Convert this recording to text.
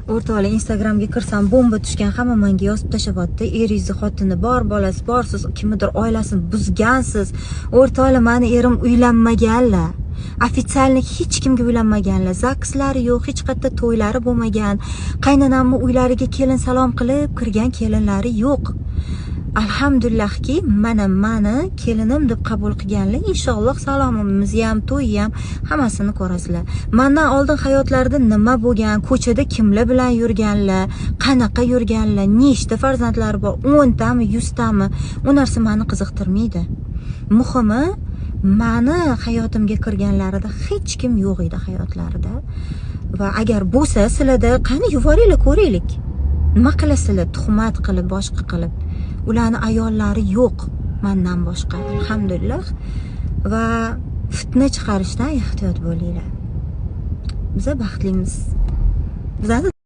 O'rtoqlar, Instagramga kirsam bomba tushgan, hamma menga yozib tashyapti. Eringizni xotini bor, bolasi bor, siz kimnidir oilasini buzgansiz. O'rtoqlar, meni erim uylanmaganlar. Ofitsiallik hech kimga uylanmaganlar. Zakslari yo'q, hech qayerda to'ylari bo'lmagan. Qaynonamni uylariga kelin salom qilib kirgan kelinlari yo'q. Alhamdulillahki, mani kelinim deb qabul qilganlar. Inshaalloh salomimizni ham, to'yni ham hammasini ko'rasizlar. Mendan oldin hayotlarida nima bo'lgan, ko'chada kimlar bilan yurganlar, qanaqa yurganlar, nechta farzandlari bor, 10 tami, 100 tami, u narsa meni qiziqtirmaydi. Muhimi, meni hayotimga kirganlarida hech kim yo'q edi hayotlarida. Va agar bo'lsa, sizlarda qani yuboringlar, ko'raylik. Nima qilasizlar? Tuhmat qilib, boshqa qilib. Ularning ayollari yo'q mendan boshqa, alhamdulillah. Va fitna chiqarishdan ehtiyot bo'linglar. Biz baxtlimiz. Biz